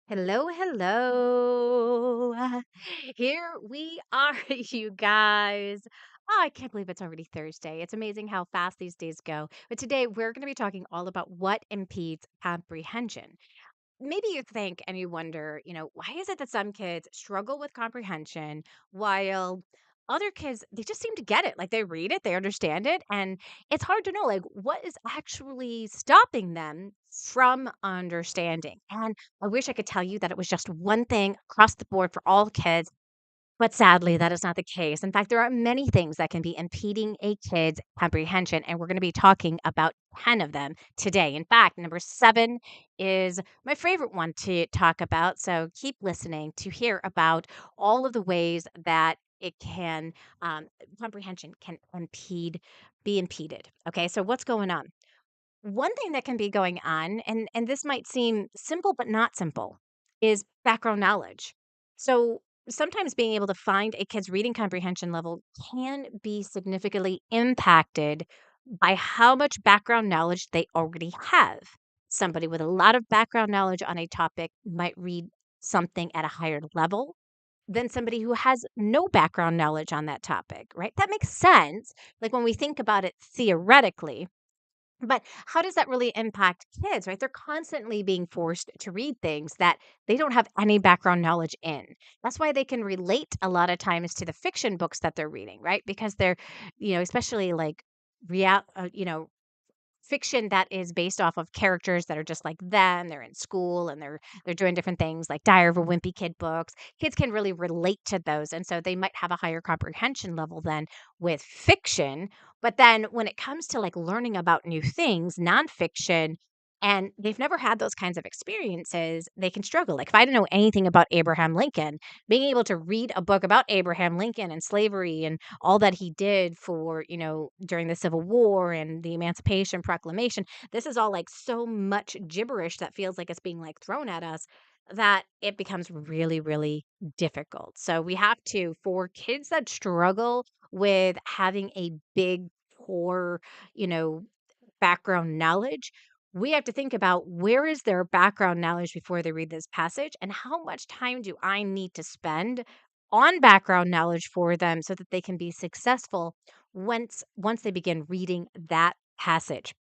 Hello, hello. Here we are, you guys. Oh, I can't believe it's already Thursday. It's amazing how fast these days go. But today we're going to be talking all about what impedes comprehension. Maybe you think and you wonder, why is it that some kids struggle with comprehension while other kids, they just seem to get it. Like they read it, they understand it. And it's hard to know, like, what is actually stopping them from understanding. And I wish I could tell you that it was just one thing across the board for all kids. But sadly, that is not the case. In fact, there are many things that can be impeding a kid's comprehension, and we're going to be talking about 10 of them today. In fact, number 7 is my favorite one to talk about. So keep listening to hear about all of the ways that um, comprehension can be impeded. Okay, so what's going on? One thing that can be going on, and this might seem simple but not simple, is background knowledge. So sometimes being able to find a kid's reading comprehension level can be significantly impacted by how much background knowledge they already have. Somebody with a lot of background knowledge on a topic might read something at a higher level than somebody who has no background knowledge on that topic, right? That makes sense. Like when we think about it theoretically, but how does that really impact kids, right? They're constantly being forced to read things that they don't have any background knowledge in. That's why they can relate a lot of times to the fiction books that they're reading, right? Because they're, especially like real, fiction that is based off of characters that are just like them. They're in school and they're doing different things like Diary of a Wimpy Kid books. Kids can really relate to those, and so they might have a higher comprehension level than with fiction. But then when it comes to like learning about new things, nonfiction, and they've never had those kinds of experiences, they can struggle. Like if I didn't know anything about Abraham Lincoln, being able to read a book about Abraham Lincoln and slavery and all that he did for, during the Civil War and the Emancipation Proclamation. This is all like so much gibberish that feels like it's being like thrown at us that it becomes really, really difficult. So we have to, for kids that struggle with having a big, poor, you know, background knowledge, we have to think about where is their background knowledge before they read this passage and how much time do I need to spend on background knowledge for them so that they can be successful once they begin reading that passage.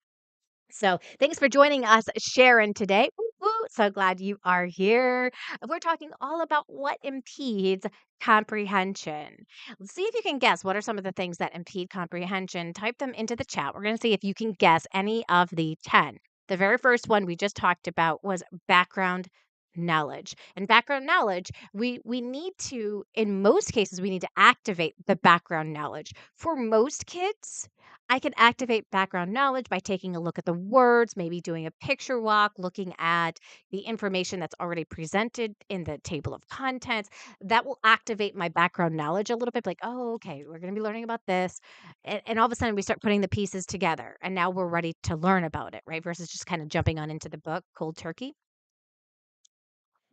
So, thanks for joining us, Sharon, today. Woo, woo. So glad you are here. We're talking all about what impedes comprehension. Let's see if you can guess what are some of the things that impede comprehension. Type them into the chat. We're going to see if you can guess any of the 10. The very first one we just talked about was background knowledge. And background knowledge, we need to, in most cases, we need to activate the background knowledge. For most kids, I can activate background knowledge by taking a look at the words, maybe doing a picture walk, looking at the information that's already presented in the table of contents. That will activate my background knowledge a little bit, like, oh, okay, we're going to be learning about this. And all of a sudden, we start putting the pieces together, and now we're ready to learn about it, right? Versus just kind of jumping on into the book cold turkey.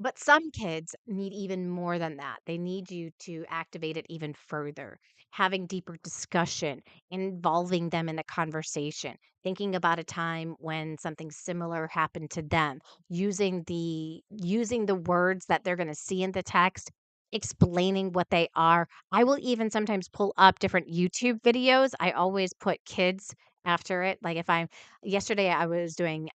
But some kids need even more than that. They need you to activate it even further, having deeper discussion, involving them in the conversation, thinking about a time when something similar happened to them, using the words that they're going to see in the text, explaining what they are. I will even sometimes pull up different YouTube videos. I always put kids after it. Like if I'm yesterday I was doing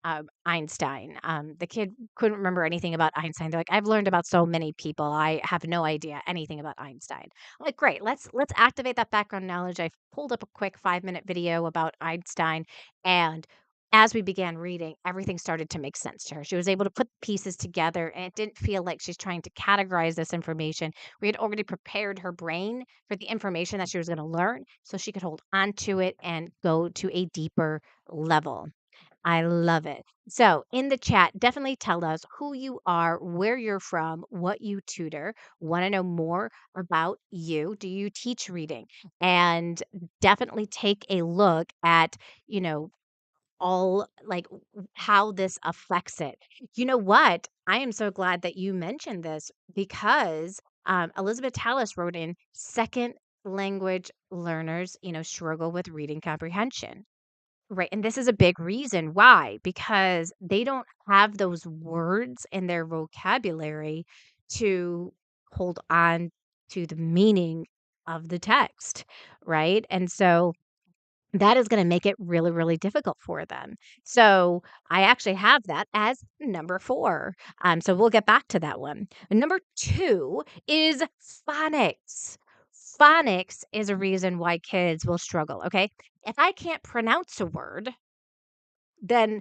Einstein. The kid couldn't remember anything about Einstein. They're like, I've learned about so many people. I have no idea anything about Einstein. I'm like, great, let's activate that background knowledge. I pulled up a quick 5-minute video about Einstein, and as we began reading, everything started to make sense to her. She was able to put pieces together, and it didn't feel like she's trying to categorize this information. We had already prepared her brain for the information that she was going to learn so she could hold on to it and go to a deeper level. I love it. So, in the chat, definitely tell us who you are, where you're from, what you tutor. Want to know more about you? Do you teach reading? And definitely take a look at, you know, all like how this affects it. You know what? I am so glad that you mentioned this because Elizabeth Tallis wrote in second language learners, struggle with reading comprehension. Right, and this is a big reason why, because they don't have those words in their vocabulary to hold on to the meaning of the text, right? And so that is gonna make it really, really difficult for them. So, I actually have that as number 4. So we'll get back to that one. Number 2 is phonics. Phonics is a reason why kids will struggle, okay? If I can't pronounce a word, then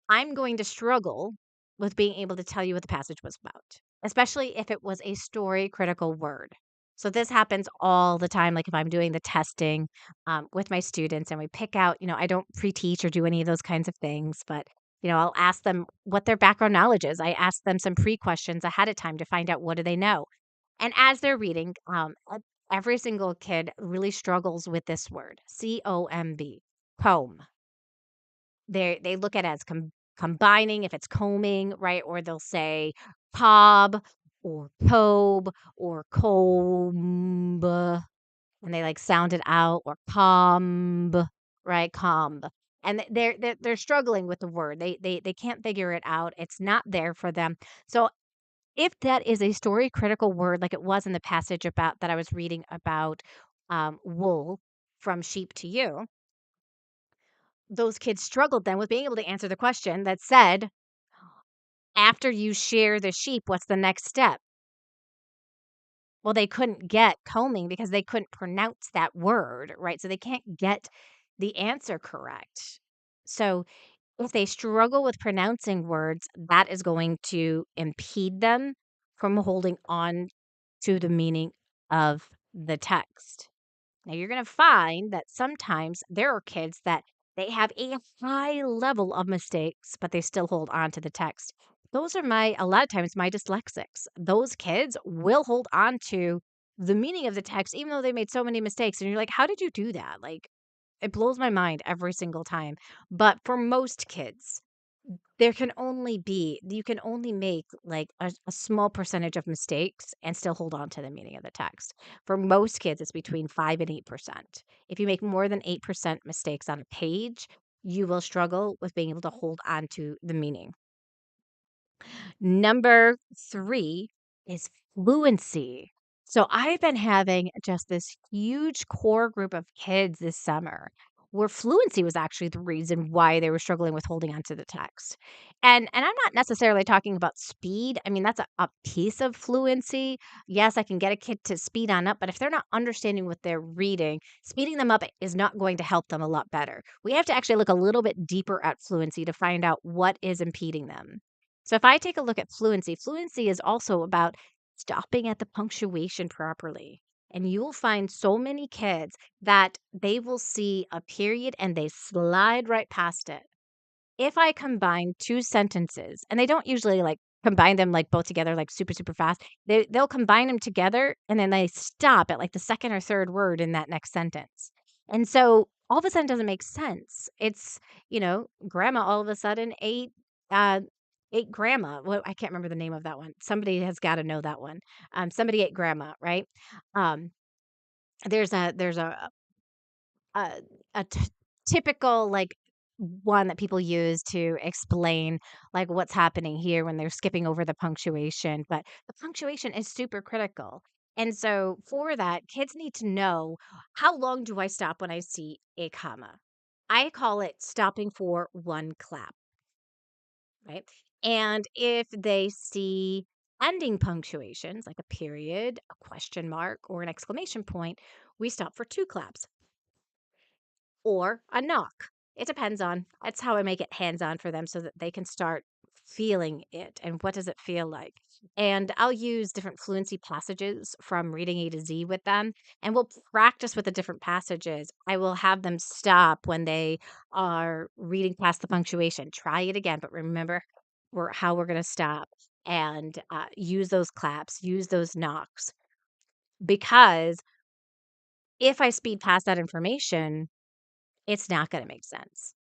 I'm going to struggle with being able to tell you what the passage was about, especially if it was a story critical word. So this happens all the time. Like if I'm doing the testing with my students and we pick out, I don't pre-teach or do any of those kinds of things, but I'll ask them what their background knowledge is. I ask them some pre-questions ahead of time to find out what do they know. And as they're reading, every single kid really struggles with this word, C-O-M-B, comb. They look at it as combining, if it's combing, right? Or they'll say cob or cobe or comb, and they, like, sound it out, or comb, right? Comb. And they're struggling with the word. They can't figure it out. It's not there for them. So, if that is a story critical word, like it was in the passage about that I was reading about, wool from sheep to you, those kids struggled then with being able to answer the question that said, "After you shear the sheep, what's the next step?" Well, they couldn't get combing because they couldn't pronounce that word, right? So they can't get the answer correct. So if they struggle with pronouncing words, that is going to impede them from holding on to the meaning of the text. Now, you're going to find that sometimes there are kids that they have a high level of mistakes, but they still hold on to the text. Those are a lot of times, my dyslexics. Those kids will hold on to the meaning of the text, even though they made so many mistakes. And you're like, how did you do that? Like, it blows my mind every single time. But for most kids, you can only make, like, a small percentage of mistakes and still hold on to the meaning of the text. For most kids, it's between 5 and 8%. If you make more than 8% mistakes on a page, you will struggle with being able to hold on to the meaning. Number 3 is fluency. So I've been having just this huge core group of kids this summer where fluency was actually the reason why they were struggling with holding on to the text. And I'm not necessarily talking about speed. I mean, that's a piece of fluency. Yes, I can get a kid to speed on up, but if they're not understanding what they're reading, speeding them up is not going to help them a lot better. We have to actually look a little bit deeper at fluency to find out what is impeding them. So if I take a look at fluency, fluency is also about stopping at the punctuation properly. And you will find so many kids that they will see a period and they slide right past it. If I combine 2 sentences, and they don't usually, like, combine them, like, both together, like, super, super fast. They'll combine them together, and then they stop at, like, the 2nd or 3rd word in that next sentence. And so, all of a sudden, it doesn't make sense. It's, grandma all of a sudden uh, ate grandma. Well, I can't remember the name of that one. Somebody has gotta know that one. Somebody ate grandma, right? Um, there's a a t typical, like, one that people use to explain, like, what's happening here when they're skipping over the punctuation, but the punctuation is super critical, and so for that, kids need to know, how long do I stop when I see a comma? I call it stopping for 1 clap, right? And if they see ending punctuations, like a period, a question mark, or an exclamation point, we stop for 2 claps or a knock. It depends on that's how I make it hands-on for them so that they can start feeling it and what does it feel like. And I'll use different fluency passages from reading A to Z with them, and we'll practice with the different passages. I will have them stop when they are reading past the punctuation. Try it again, but remember how we're going to stop and use those claps, use those knocks, because if I speed past that information, it's not gonna make sense.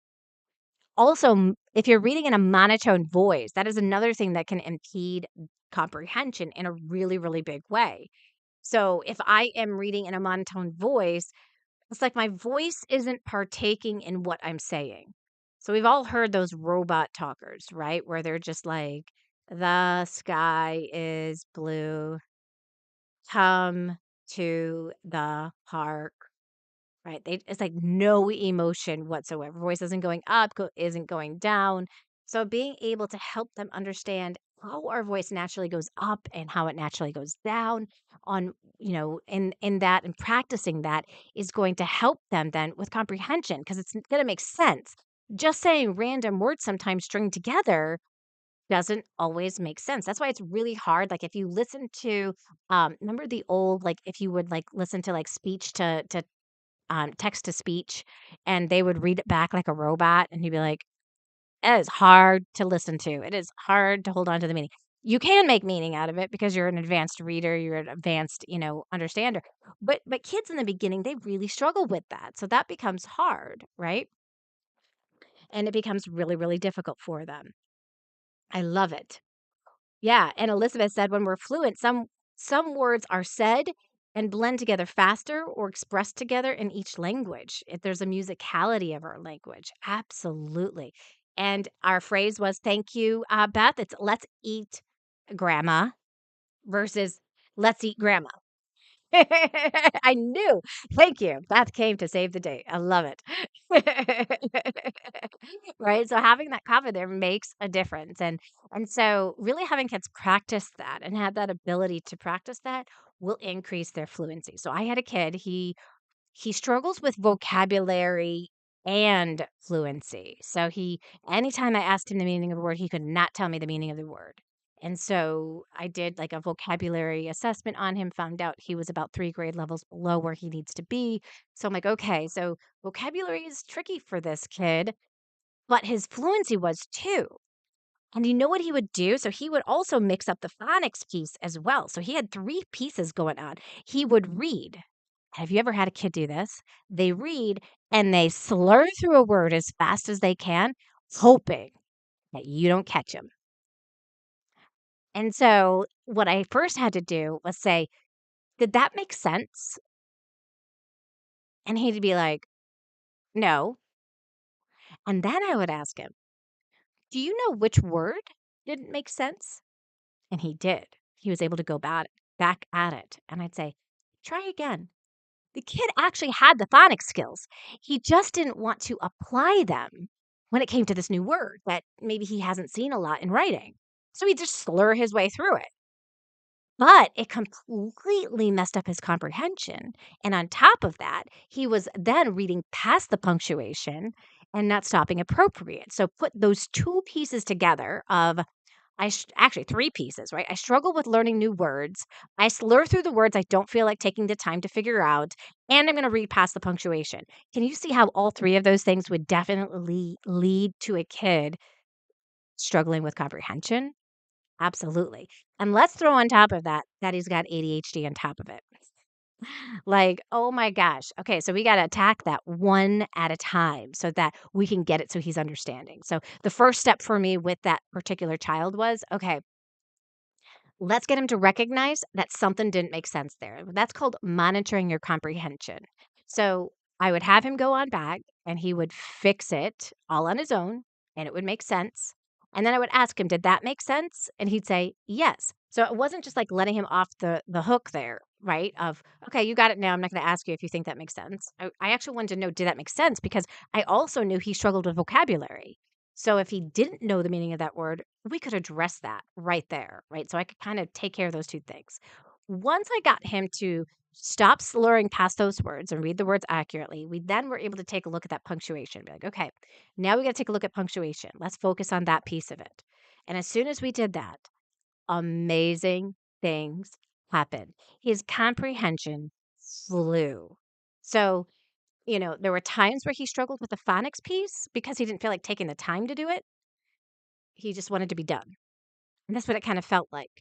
Also, if you're reading in a monotone voice, that is another thing that can impede comprehension in a really, really big way. So, if I am reading in a monotone voice, it's like my voice isn't partaking in what I'm saying. So we've all heard those robot talkers, right? Where they're just like, the sky is blue. Come to the park. Right, it's like no emotion whatsoever. Voice isn't going up, isn't going down. So being able to help them understand how our voice naturally goes up and how it naturally goes down on, in that and practicing that is going to help them then with comprehension because it's going to make sense. Just saying random words sometimes string together doesn't always make sense. That's why it's really hard. Like if you listen to, remember the old, like if you would like listen to like speech to text to speech, and they would read it back like a robot, and you'd be like, "It is hard to listen to. It is hard to hold on to the meaning." You can make meaning out of it because you're an advanced reader, you're an advanced, understander. But kids in the beginning, they really struggle with that. So that becomes hard, right? And it becomes really, really difficult for them. I love it. Yeah, and Elizabeth said when we're fluent, some words are said and blend together faster or expressed together in each language. If there's a musicality of our language, absolutely. And our phrase was, "Thank you, Beth." It's "Let's eat, Grandma" versus "Let's eat, Grandma." I knew. Thank you. Beth came to save the day. I love it. Right? So having that cover there makes a difference. And so really having kids practice that and have that ability to practice that will increase their fluency. So I had a kid, he struggles with vocabulary and fluency. So anytime I asked him the meaning of a word, he could not tell me the meaning of the word. And so I did like a vocabulary assessment on him, found out he was about 3 grade levels below where he needs to be. So I'm like, okay, so vocabulary is tricky for this kid, but his fluency was too. And you know what he would do? So he would also mix up the phonics piece as well. So he had 3 pieces going on. He would read. Have you ever had a kid do this? They read and they slur through a word as fast as they can, hoping that you don't catch them. And so what I first had to do was say, "Did that make sense?" And he'd be like, "No." And then I would ask him, "Do you know which word didn't make sense?" And he did. He was able to go back at it. And I'd say, "Try again." The kid actually had the phonics skills. He just didn't want to apply them when it came to this new word that maybe he hasn't seen a lot in writing. So he'd just slur his way through it. But it completely messed up his comprehension. And on top of that, he was then reading past the punctuation and not stopping appropriate. So put those 2 pieces together of actually 3 pieces, right? I struggle with learning new words. I slur through the words I don't feel like taking the time to figure out, and I'm gonna read past the punctuation. Can you see how all 3 of those things would definitely lead to a kid struggling with comprehension? Absolutely. And let's throw on top of that, that he's got ADHD on top of it. Like, oh my gosh. Okay, so we gotta attack that one at a time so that we can get it so he's understanding. So the first step for me with that particular child was, okay, let's get him to recognize that something didn't make sense there. That's called monitoring your comprehension. So I would have him go on back and he would fix it all on his own and it would make sense. And then I would ask him, did that make sense? And he'd say, yes. So it wasn't just like letting him off the hook there, right? Of, okay, you got it now. I'm not going to ask you if you think that makes sense. I actually wanted to know, did that make sense? Because I also knew he struggled with vocabulary. So if he didn't know the meaning of that word, we could address that right there, right? So I could kind of take care of those 2 things. Once I got him to stop slurring past those words and read the words accurately, we then were able to take a look at that punctuation. Be like, okay, now we got to take a look at punctuation. Let's focus on that piece of it. And as soon as we did that, amazing things happened. His comprehension flew. So there were times where he struggled with the phonics piece because he didn't feel like taking the time to do it. He just wanted to be done. And that's what it kind of felt like.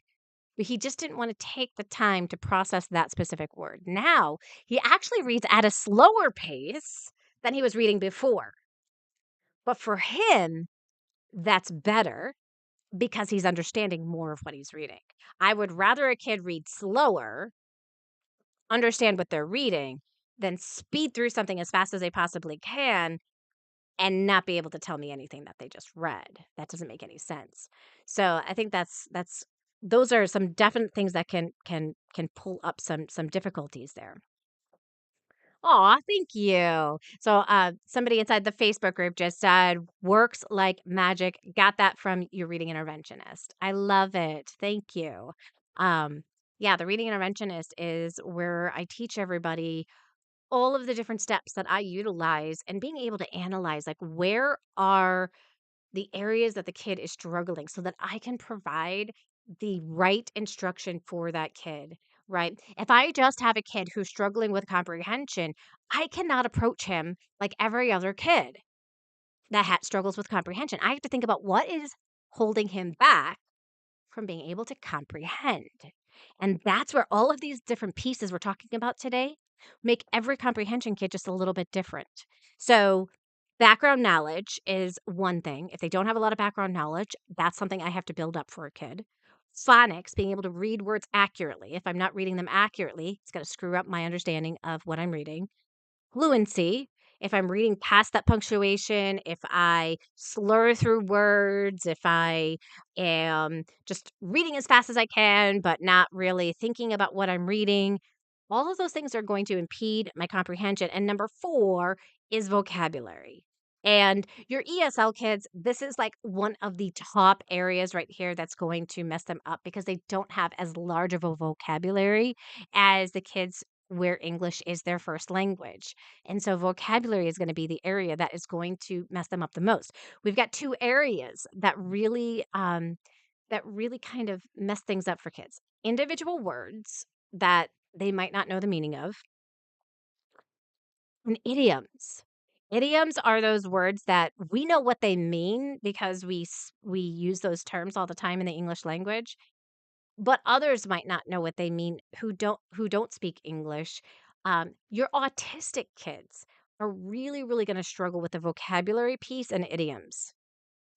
But he just didn't want to take the time to process that specific word. Now, he actually reads at a slower pace than he was reading before. But for him, that's better because he's understanding more of what he's reading. I would rather a kid read slower, understand what they're reading, than speed through something as fast as they possibly can and not be able to tell me anything that they just read. That doesn't make any sense. So I think that's those are some definite things that can pull up some difficulties there. Aw, thank you. So, somebody inside the Facebook group just said, "Works like magic." Got that from your reading interventionist. I love it. Thank you. Um, yeah, the reading interventionist is where I teach everybody all of the different steps that I utilize and being able to analyze, like, where are the areas that the kid is struggling so that I can provide the right instruction for that kid, right? If I just have a kid who's struggling with comprehension, I cannot approach him like every other kid that struggles with comprehension. I have to think about what is holding him back from being able to comprehend. And that's where all of these different pieces we're talking about today make every comprehension kit just a little bit different. So, background knowledge is one thing. If they don't have a lot of background knowledge, that's something I have to build up for a kid. Phonics, being able to read words accurately. If I'm not reading them accurately, it's going to screw up my understanding of what I'm reading. Fluency, if I'm reading past that punctuation, if I slur through words, if I am just reading as fast as I can, but not really thinking about what I'm reading, all of those things are going to impede my comprehension. And number four is vocabulary. And your ESL kids, this is like one of the top areas right here that's going to mess them up because they don't have as large of a vocabulary as the kids where English is their first language. And so vocabulary is going to be the area that is going to mess them up the most. We've got two areas that really kind of mess things up for kids. Individual words that they might not know the meaning of, and idioms. Idioms are those words that we know what they mean because we use those terms all the time in the English language, but others might not know what they mean who don't speak English. Your autistic kids are really, really gonna struggle with the vocabulary piece and idioms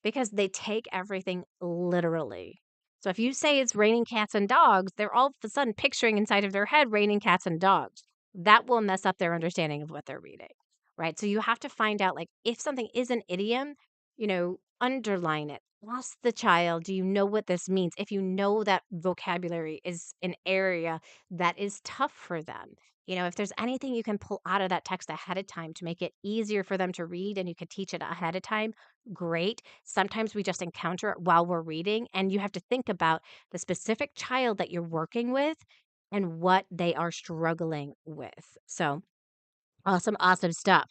because they take everything literally. So if you say it's raining cats and dogs, they're all of a sudden picturing inside of their head raining cats and dogs. That will mess up their understanding of what they're reading, right? So you have to find out like if something is an idiom, underline it. Ask the child, do you know what this means? If you know that vocabulary is an area that is tough for them, if there's anything you can pull out of that text ahead of time to make it easier for them to read and you could teach it ahead of time, great. Sometimes we just encounter it while we're reading, and you have to think about the specific child that you're working with and what they are struggling with. So, awesome, awesome stuff.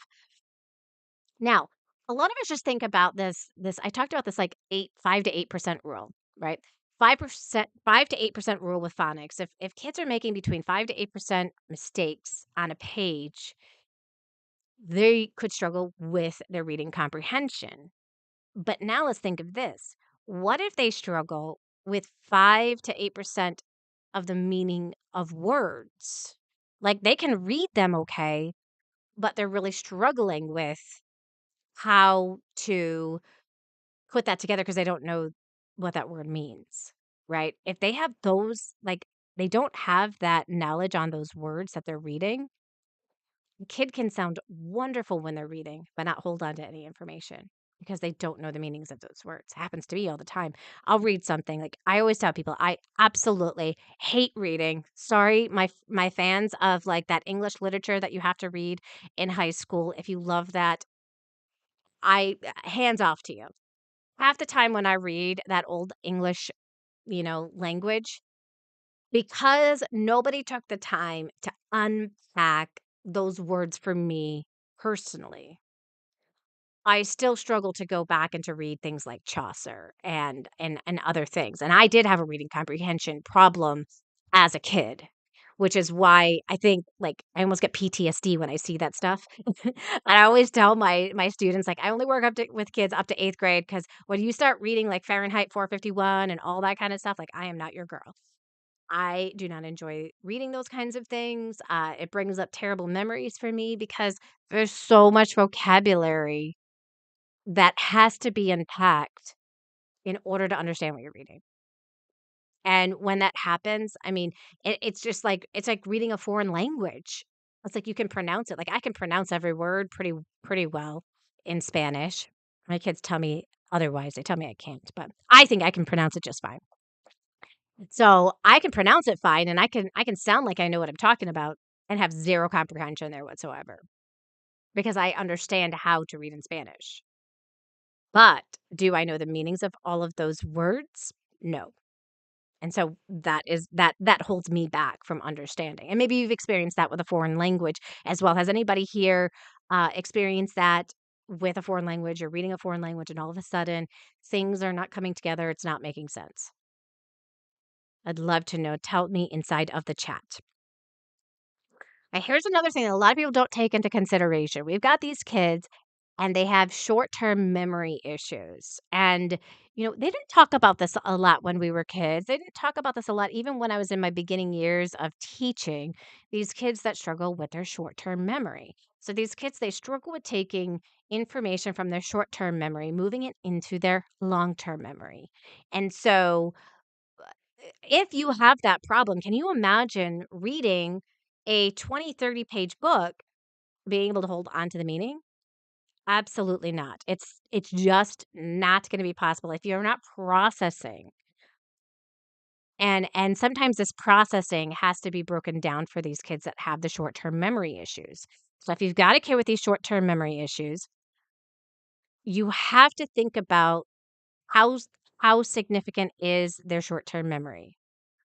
Now, a lot of us just think about this I talked about this like 5 to 8% rule, right? 5%, 5 to 8% rule with phonics. If kids are making between 5 to 8% mistakes on a page, they could struggle with their reading comprehension. But now let's think of this. What if they struggle with 5 to 8% of the meaning of words? Like they can read them okay, but they're really struggling with how to put that together because they don't know what that word means, right? If they have those, like, they don't have that knowledge on those words that they're reading, the kid can sound wonderful when they're reading, but not hold on to any information because they don't know the meanings of those words. Happens to me all the time. I'll read something like I always tell people I absolutely hate reading. Sorry, my fans of like that English literature that you have to read in high school. If you love that, I hands off to you. Half the time when I read that old English, language, because nobody took the time to unpack those words for me personally, I still struggle to go back and to read things like Chaucer and other things, and I did have a reading comprehension problem as a kid, which is why I think, like, I almost get PTSD when I see that stuff, and I always tell my students, like, "I only work up to with kids up to 8th grade because when you start reading, like, Fahrenheit 451 and all that kinda stuff, like, I am not your girl." I do not enjoy reading those kinds of things, it brings up terrible memories for me because there's so much vocabulary that has to be unpacked in order to understand what you're reading. And when that happens, I mean, it's just like it's like reading a foreign language. It's like you can pronounce it. Like I can pronounce every word pretty well. in Spanish. My kids tell me otherwise. They tell me I can't, but I think I can pronounce it just fine. So, I can pronounce it fine, and I can sound like I know what I'm talking about and have 0 comprehension there whatsoever because I understand how to read in Spanish. But do I know the meanings of all of those words? No. And so that holds me back from understanding. And maybe you've experienced that with a foreign language as well. Has anybody here experienced that with a foreign language? You're reading a foreign language and all of a sudden things are not coming together. It's not making sense. I'd love to know. Tell me inside of the chat. And here's another thing that a lot of people don't take into consideration. We've got these kids and they have short-term memory issues. And, they didn't talk about this a lot when we were kids. They didn't talk about this a lot even when I was in my beginning years of teaching these kids that struggle with their short-term memory. So these kids, they struggle with taking information from their short-term memory, moving it into their long-term memory. And so if you have that problem, can you imagine reading a 20, 30 page book, being able to hold on to the meaning? Absolutely not. It's just not gonna be possible if you're not processing. And sometimes this processing has to be broken down for these kids that have the short-term memory issues. So if you've got a kid with these short-term memory issues, you have to think about how s how significant is their short-term memory.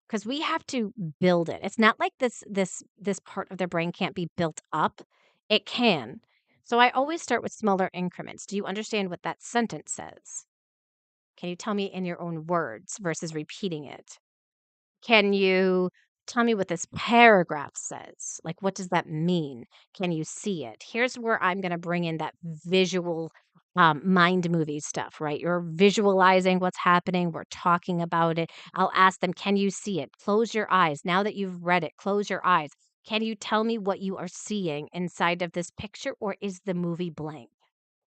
'Cause we have to build it. It's not like this part of their brain can't be built up. It can. So I always start with smaller increments. Do you understand what that sentence says? Can you tell me in your own words versus repeating it? Can you tell me what this paragraph says? Like, what does that mean? Can you see it? Here's where I'm going to bring in that visual mind movie stuff, right? You're visualizing what's happening. We're talking about it. I'll ask them, can you see it? Close your eyes. Now that you've read it, close your eyes. Can you tell me what you are seeing inside of this picture, or is the movie blank?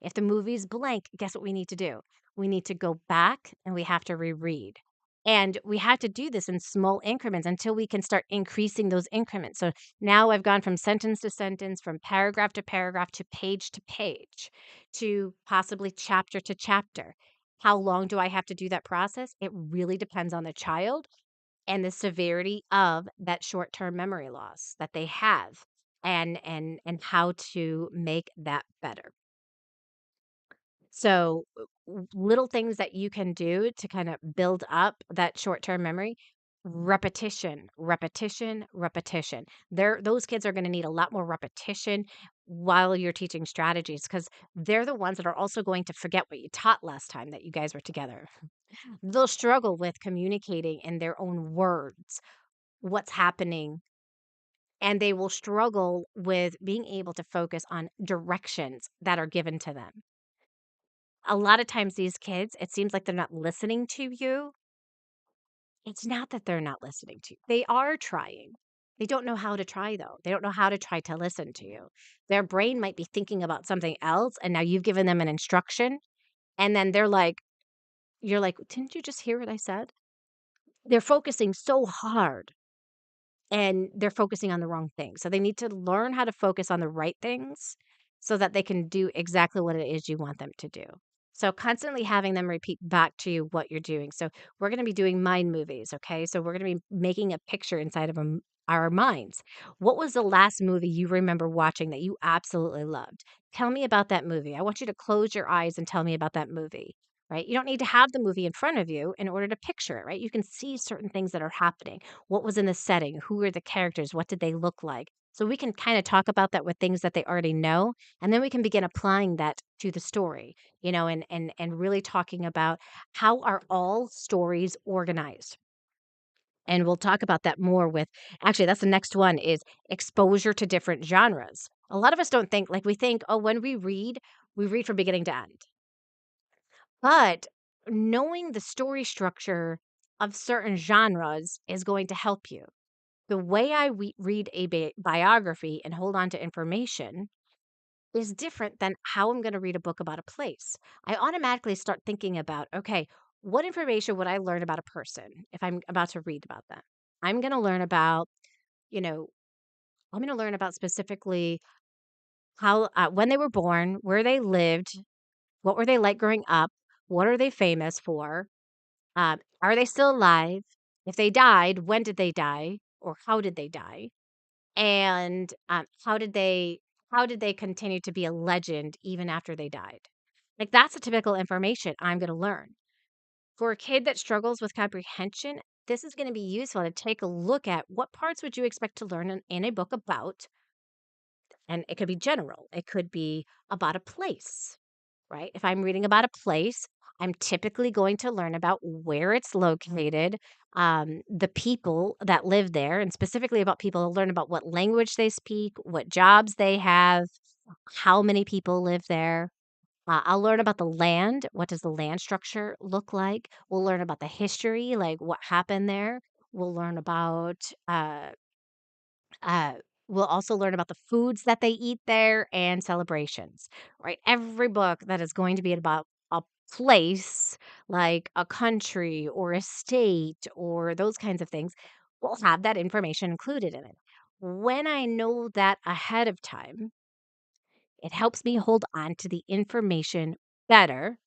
If the movie's blank, guess what we need to do? We need to go back and we have to reread. And we have to do this in small increments until we can start increasing those increments. So now I've gone from sentence to sentence, from paragraph to page to page, to possibly chapter to chapter. How long do I have to do that process? It really depends on the child and the severity of that short-term memory loss that they have and how to make that better. So, little things that you can do to kind of build up that short-term memory, repetition, repetition, repetition. Those kids are going to need a lot more repetition while you're teaching strategies because they're the ones that are also going to forget what you taught last time that you guys were together. They'll struggle with communicating in their own words what's happening, and they will struggle with being able to focus on directions that are given to them. A lot of times these kids, it seems like they're not listening to you. It's not that they're not listening to you. They are trying. They don't know how to try though. They don't know how to try to listen to you. Their brain might be thinking about something else and now you've given them an instruction and then you're like, "Didn't you just hear what I said?" They're focusing so hard and they're focusing on the wrong things. So they need to learn how to focus on the right things so that they can do exactly what it is you want them to do. So constantly having them repeat back to you what you're doing. So we're going to be doing mind movies, okay? So we're going to be making a picture inside of our minds. What was the last movie you remember watching that you absolutely loved? Tell me about that movie. I want you to close your eyes and tell me about that movie. Right? You don't need to have the movie in front of you in order to picture it, right? You can see certain things that are happening. What was in the setting? Who were the characters? What did they look like? So we can kind of talk about that with things that they already know, and then we can begin applying that to the story, and really talking about how are all stories organized. And we'll talk about that more with actually that's the next one is exposure to different genres. A lot of us don't think like we think, oh, when we read from beginning to end. But knowing the story structure of certain genres is going to help you. The way I read a biography and hold on to information is different than how I'm going to read a book about a place. I automatically start thinking about, okay, what information would I learn about a person if I'm about to read about them? I'm going to learn about, you know, I'm going to learn about specifically how when they were born, where they lived, what were they like growing up, what are they famous for, are they still alive? If they died, when did they die, or how did they die? And how did they continue to be a legend even after they died? Like that's the typical information I'm going to learn. For a kid that struggles with comprehension, this is going to be useful to take a look at what parts would you expect to learn in a book about, and it could be general. It could be about a place, right? If I'm reading about a place, I'm typically going to learn about where it's located, the people that live there, and specifically about people, I'll learn about what language they speak, what jobs they have, how many people live there. I'll learn about the land. What does the land structure look like? We'll learn about the history, like what happened there. We'll learn about uh, we'll also learn about the foods that they eat there and celebrations, right? Every book that is going to be about a place, like a country or a state or those kinds of things, will have that information included in it. When I know that ahead of time, it helps me hold on to the information better,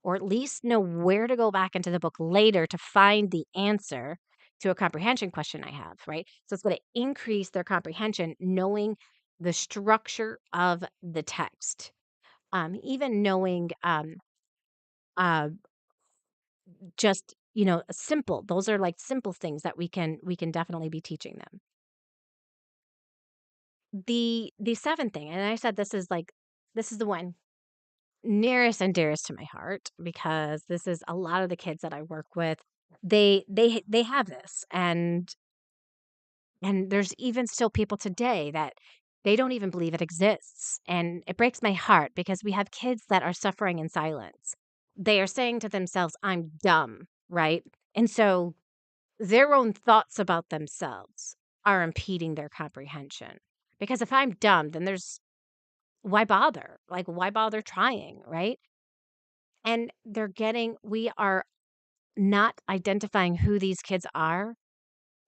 or at least know where to go back into the book later to find the answer to a comprehension question I have, right? So it's going to increase their comprehension knowing the structure of the text. Even knowing uh, just simple, those are like simple things that we can definitely be teaching them. The seventh thing, and I said this is the one nearest and dearest to my heart because this is a lot of the kids that I work with. They have this, and there's even still people today that they don't even believe it exists, and it breaks my heart because we have kids that are suffering in silence. They are saying to themselves, "I'm dumb," right? And so their own thoughts about themselves are impeding their comprehension. Because if I'm dumb, then there's why bother? Like, why bother trying, right? And we are not identifying who these kids are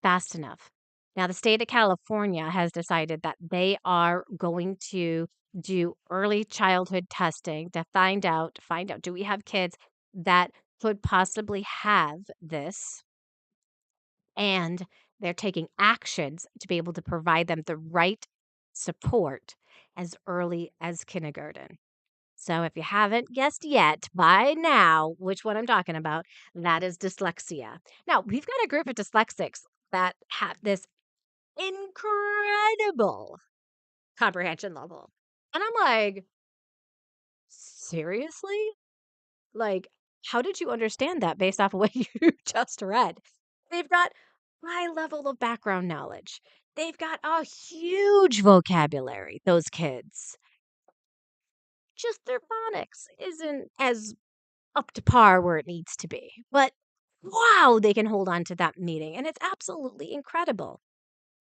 fast enough. Now, the state of California has decided that they are going to do early childhood testing to find out, do we have kids that could possibly have this? And they're taking actions to be able to provide them the right support as early as kindergarten. So if you haven't guessed yet by now which one I'm talking about, that is dyslexia. Now, we've got a group of dyslexics that have this incredible comprehension level. And I'm like, seriously? Like, how did you understand that based off of what you just read? They've got high level of background knowledge. They've got a huge vocabulary, those kids. Just their phonics isn't as up to par where it needs to be. But wow, they can hold on to that meeting. And it's absolutely incredible.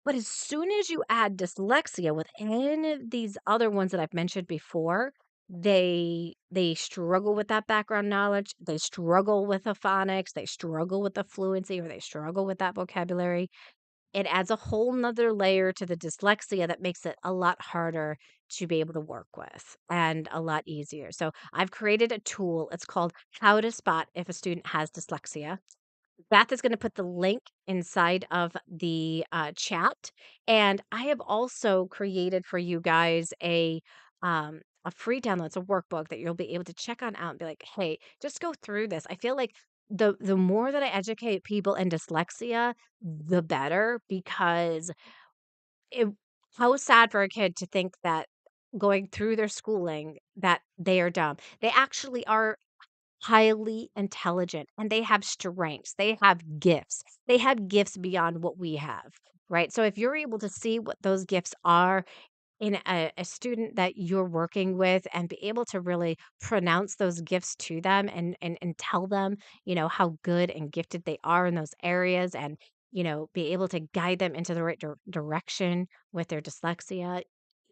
But as soon as you add dyslexia with any of these other ones that I've mentioned before, they struggle with that background knowledge. They struggle with the phonics. They struggle with the fluency, or they struggle with that vocabulary. It adds a whole nother layer to the dyslexia that makes it a lot harder to be able to work with and a lot easier. So I've created a tool. It's called How to Spot If a Student Has Dyslexia. Beth is going to put the link inside of the chat, and I have also created for you guys a free download. It's a workbook that you'll be able to check on out and be like, "Hey, just go through this." I feel like the more that I educate people in dyslexia, the better, because it how sad for a kid to think that going through their schooling that they are dumb. They actually are highly intelligent and they have strengths. They have gifts. They have gifts beyond what we have, right? So if you're able to see what those gifts are in a student that you're working with and be able to really pronounce those gifts to them and tell them, how good and gifted they are in those areas, and, be able to guide them into the right direction with their dyslexia,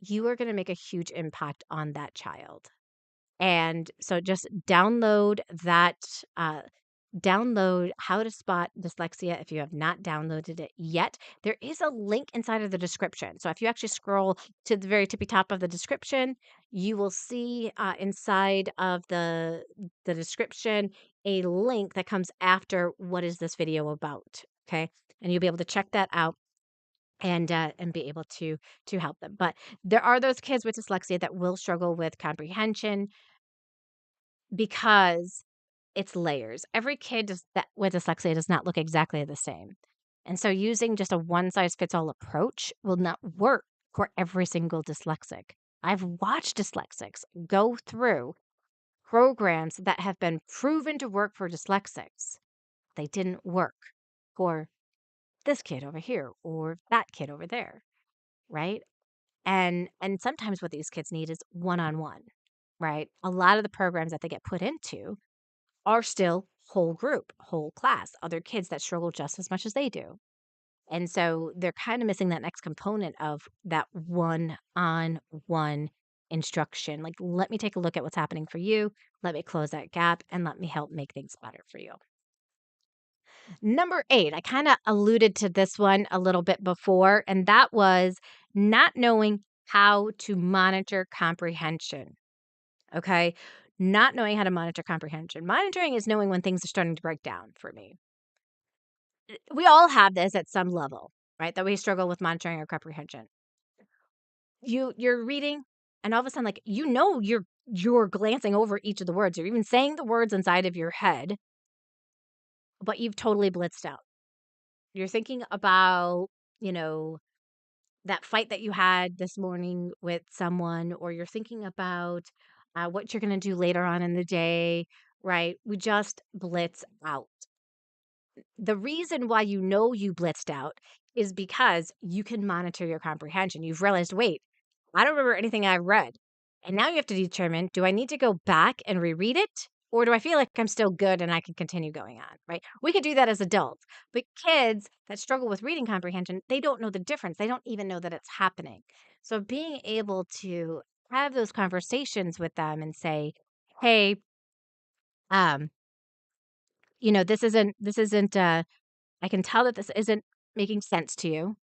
you are going to make a huge impact on that child. And so just download download How to Spot Dyslexia if you have not downloaded it yet. There is a link inside of the description. So if you actually scroll to the very tippy top of the description, you will see inside of the description a link that comes after what is this video about. Okay. And you'll be able to check that out and be able to help them. But there are those kids with dyslexia that will struggle with comprehension because it's layers. Every kid that with dyslexia does not look exactly the same. And so using just a one size fits all approach will not work for every single dyslexic. I've watched dyslexics go through programs that have been proven to work for dyslexics. They didn't work for this kid over here or that kid over there, right? And sometimes what these kids need is one-on-one, right? A lot of the programs that they get put into are still whole group, whole class, other kids that struggle just as much as they do. And so they're kind of missing that next component of that one-on-one instruction. Like, let me take a look at what's happening for you. Let me close that gap and let me help make things better for you. Number 8, I kind of alluded to this one a little bit before, and that was not knowing how to monitor comprehension. Okay. Not knowing how to monitor comprehension. Monitoring is knowing when things are starting to break down for me. We all have this at some level, right? That we struggle with monitoring our comprehension. You're reading, and all of a sudden, like, you're glancing over each of the words. You're even saying the words inside of your head, but you've totally blitzed out. You're thinking about, you know, that fight that you had this morning with someone, or you're thinking about what you're going to do later on in the day, right? We just blitz out. The reason why you know you blitzed out is because you can monitor your comprehension. You've realized, wait, I don't remember anything I read. And now you have to determine, do I need to go back and reread it? Or do I feel like I'm still good and I can continue going on, right? We could do that as adults. But kids that struggle with reading comprehension, they don't know the difference. They don't even know that it's happening. So being able to have those conversations with them and say, hey, um, this isn't I can tell that this isn't making sense to you.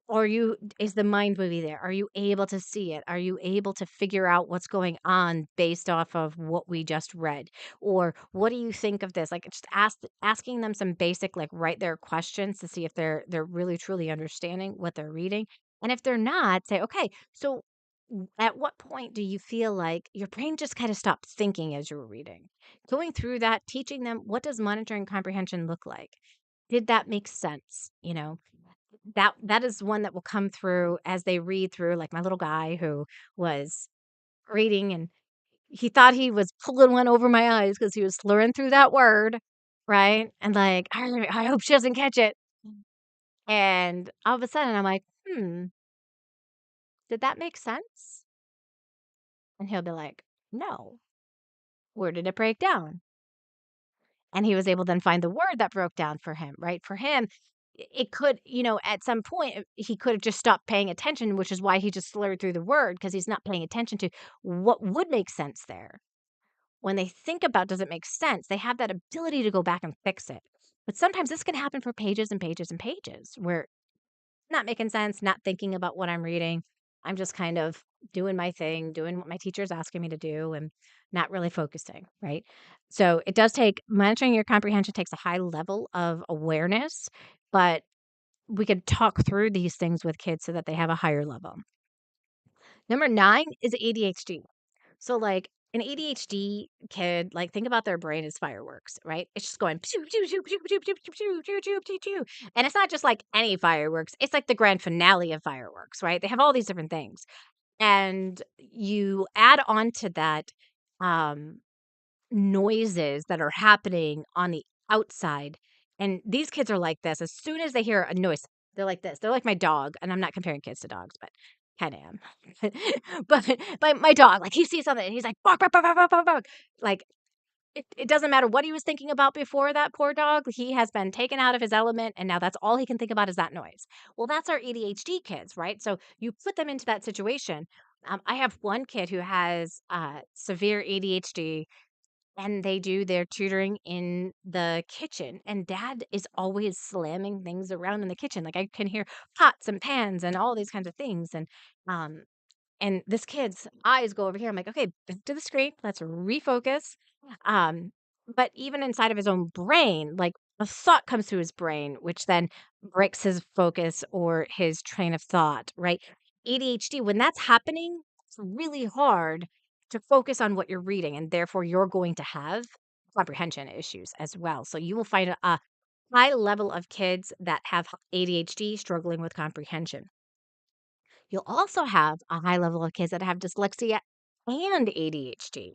Or is the mind movie there? Are you able to see it? Are you able to figure out what's going on based off of what we just read? Or what do you think of this? Like, just asking them some basic, like, right there questions to see if they're really truly understanding what they're reading. And if they're not, say, okay, so at what point do you feel like your brain just kind of stopped thinking as you were reading? Going through that, teaching them, what does monitoring comprehension look like? Did that make sense? That is one that will come through as they read through, like my little guy who was reading, and he thought he was pulling one over my eyes because he was slurring through that word, right? And like, I hope she doesn't catch it. And all of a sudden I'm like, did that make sense? And he'll be like, no. Where did it break down? And he was able to then find the word that broke down for him, right? For him, it could, at some point, he could have just stopped paying attention, which is why he just slurred through the word because he's not paying attention to what would make sense there. When they think about, does it make sense? They have that ability to go back and fix it. But sometimes this can happen for pages and pages and pages where not making sense, not thinking about what I'm reading. I'm just kind of doing my thing, doing what my teacher's asking me to do and not really focusing, right? So it does take monitoring your comprehension takes a high level of awareness, but we could talk through these things with kids so that they have a higher level. Number 9 is ADHD. So like an ADHD kid, like think about their brain as fireworks, right? It's just going pew, pew, pew, pew, pew, pew, pew, pew, pew, pew, pew, pew. And it's not just like any fireworks. It's like the grand finale of fireworks, right? They have all these different things. And you add on to that um, noises that are happening on the outside. And these kids are like this. As soon as they hear a noise, they're like this. They're like my dog. And I'm not comparing kids to dogs, but kind of am. but my dog, like he sees something and he's like, bark, bark, bark, bark, bark, bark, bark. Like it doesn't matter what he was thinking about before that poor dog. He has been taken out of his element. And now that's all he can think about is that noise. Well, that's our ADHD kids, right? So you put them into that situation. I have one kid who has severe ADHD and they do their tutoring in the kitchen, and dad is always slamming things around in the kitchen. Like, I can hear pots and pans and all these kinds of things, um, and this kid's eyes go over here. I'm like, "Okay, back to the screen. Let's refocus." Um, but even inside of his own brain, like, a thought comes to his brain, which then breaks his focus or his train of thought, right? ADHD, when that's happening, it's really hard to focus on what you're reading, and therefore you're going to have comprehension issues as well. So you will find a high level of kids that have ADHD struggling with comprehension. You'll also have a high level of kids that have dyslexia and ADHD.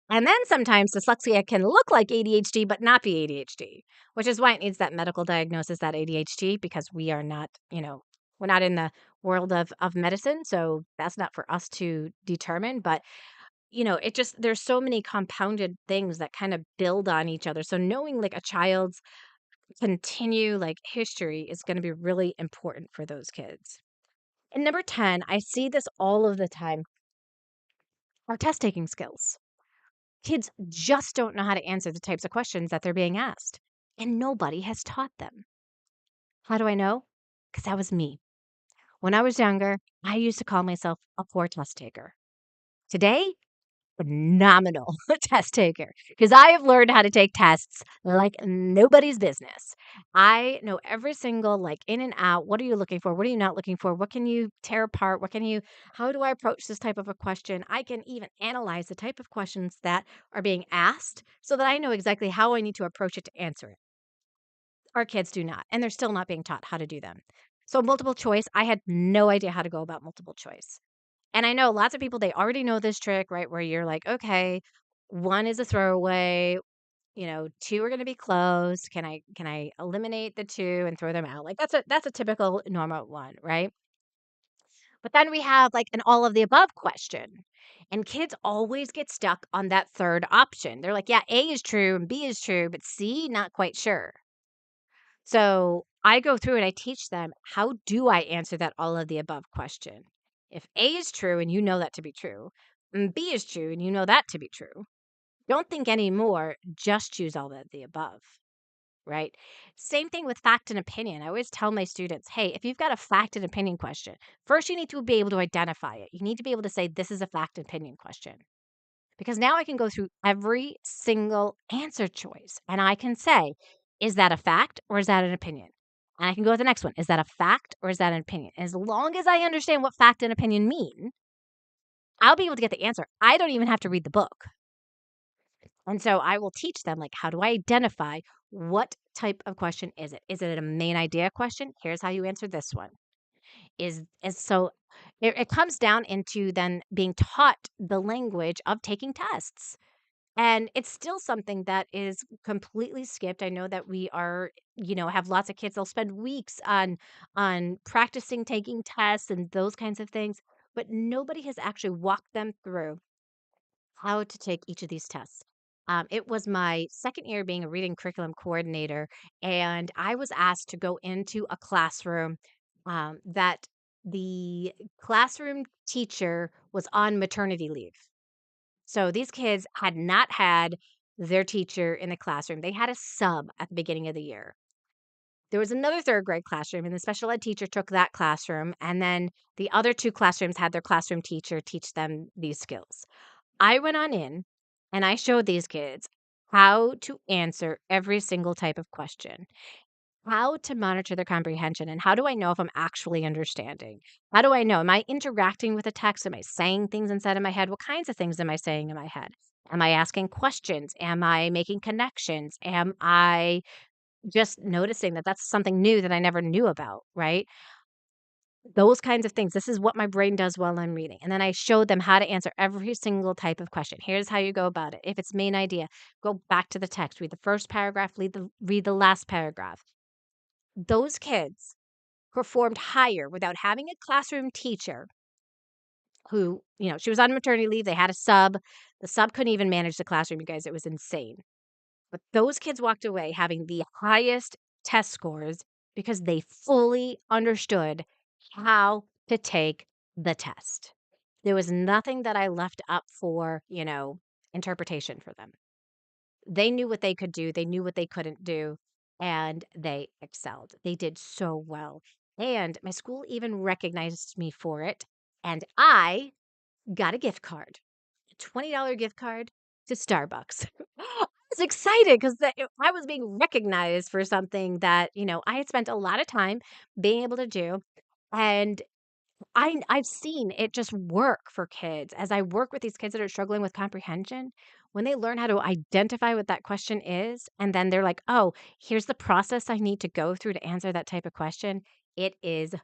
And then sometimes dyslexia can look like ADHD, but not be ADHD, which is why it needs that medical diagnosis, that ADHD, because we are not, we're not in the world of medicine. So that's not for us to determine. But, it just, there's so many compounded things that kind of build on each other. So knowing like a child's continue like history is going to be really important for those kids. And number 10, I see this all of the time, are test taking skills. Kids just don't know how to answer the types of questions that they're being asked, and nobody has taught them. How do I know? Because that was me. When I was younger, I used to call myself a poor test taker. Today, phenomenal test taker because I have learned how to take tests like nobody's business. I know every single like in and out. What are you looking for? What are you not looking for? What can you tear apart? How do I approach this type of a question? I can even analyze the type of questions that are being asked so that I know exactly how I need to approach it to answer it. Our kids do not, and they're still not being taught how to do them. So multiple choice, I had no idea how to go about multiple choice. And I know lots of people, they already know this trick, right? Where you're like, okay, one is a throwaway, two are going to be closed. Can I eliminate the two and throw them out? Like that's a typical normal one, right? But then we have like an all of the above question. And kids always get stuck on that third option. They're like, yeah, A is true and B is true, but C, not quite sure. So I go through and I teach them, how do I answer that all of the above question? If A is true and you know that to be true, and B is true and you know that to be true, don't think anymore, just choose all of the above, right? Same thing with fact and opinion. I always tell my students, hey, if you've got a fact and opinion question, first you need to be able to identify it. You need to be able to say, this is a fact and opinion question. Because now I can go through every single answer choice and I can say, is that a fact or is that an opinion? And I can go to the next one. Is that a fact or is that an opinion? As long as I understand what fact and opinion mean, I'll be able to get the answer. I don't even have to read the book. And so I will teach them, like, how do I identify what type of question is it? Is it a main idea question? Here's how you answer this one. Is so it comes down into then being taught the language of taking tests. And it's still something that is completely skipped. I know that we are, have lots of kids. They'll spend weeks on practicing taking tests and those kinds of things, but nobody has actually walked them through how to take each of these tests. It was my second year being a reading curriculum coordinator, and I was asked to go into a classroom that the classroom teacher was on maternity leave. So these kids had not had their teacher in the classroom. They had a sub at the beginning of the year. There was another third grade classroom, and the special ed teacher took that classroom. And then the other two classrooms had their classroom teacher teach them these skills. I went on in and I showed these kids how to answer every single type of question, how to monitor their comprehension, and how do I know if I'm actually understanding? How do I know? Am I interacting with the text? Am I saying things inside of my head? What kinds of things am I saying in my head? Am I asking questions? Am I making connections? Am I just noticing that that's something new that I never knew about, right? Those kinds of things. This is what my brain does while I'm reading. And then I showed them how to answer every single type of question. Here's how you go about it. If it's main idea, go back to the text, read the first paragraph, read the last paragraph. Those kids performed higher without having a classroom teacher who, she was on maternity leave. They had a sub. The sub couldn't even manage the classroom, you guys. It was insane. But those kids walked away having the highest test scores because they fully understood how to take the test. There was nothing that I left up for, interpretation for them. They knew what they could do, they knew what they couldn't do, and they excelled. They did so well. And my school even recognized me for it. And I got a gift card, a $20 gift card to Starbucks. I was excited because I was being recognized for something that, I had spent a lot of time being able to do. And I've seen it just work for kids. As I work with these kids that are struggling with comprehension, when they learn how to identify what that question is, and then they're like, "Oh, here's the process I need to go through to answer that type of question," it is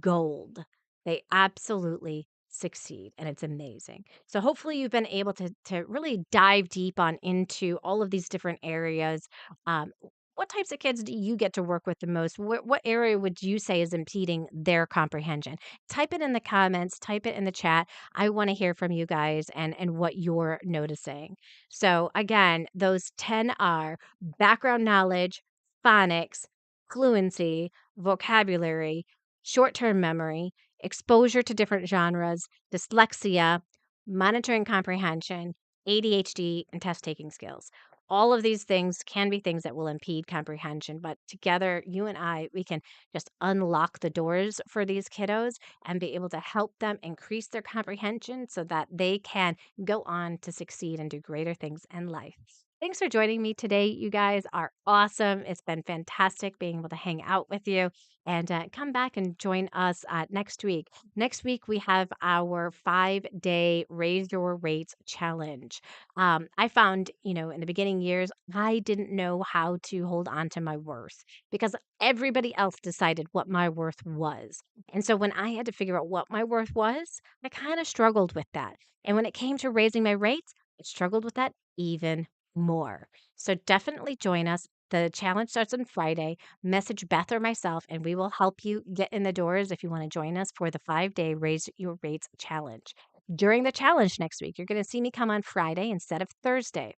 gold. They absolutely succeed, and it's amazing. So hopefully you've been able to really dive deep on into all of these different areas. Um, what types of kids do you get to work with the most? What area would you say is impeding their comprehension? Type it in the comments, type it in the chat. I want to hear from you guys and what you're noticing. So again, those 10 are background knowledge, phonics, fluency, vocabulary, short-term memory, exposure to different genres, dyslexia, monitoring comprehension, ADHD, and test-taking skills. All of these things can be things that will impede comprehension, but together, you and I, we can just unlock the doors for these kiddos and be able to help them increase their comprehension so that they can go on to succeed and do greater things in life. Thanks for joining me today. You guys are awesome. It's been fantastic being able to hang out with you and come back and join us next week. Next week, we have our 5-day Raise Your Rates challenge. I found, in the beginning years, I didn't know how to hold on to my worth because everybody else decided what my worth was. And so when I had to figure out what my worth was, I kind of struggled with that. And when it came to raising my rates, I struggled with that even more. So definitely join us. The challenge starts on Friday. Message Beth or myself, and we will help you get in the doors if you want to join us for the 5-day Raise Your Rates challenge. During the challenge next week, you're going to see me come on Friday instead of Thursday.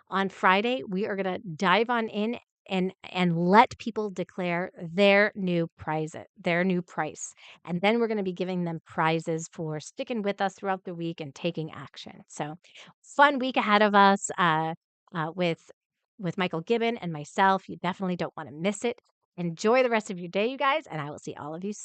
On Friday, we are going to dive on in and let people declare their new price. And then we're going to be giving them prizes for sticking with us throughout the week and taking action. So, fun week ahead of us with Michael Gibbon and myself. You definitely don't want to miss it. Enjoy the rest of your day, you guys, and I will see all of you soon.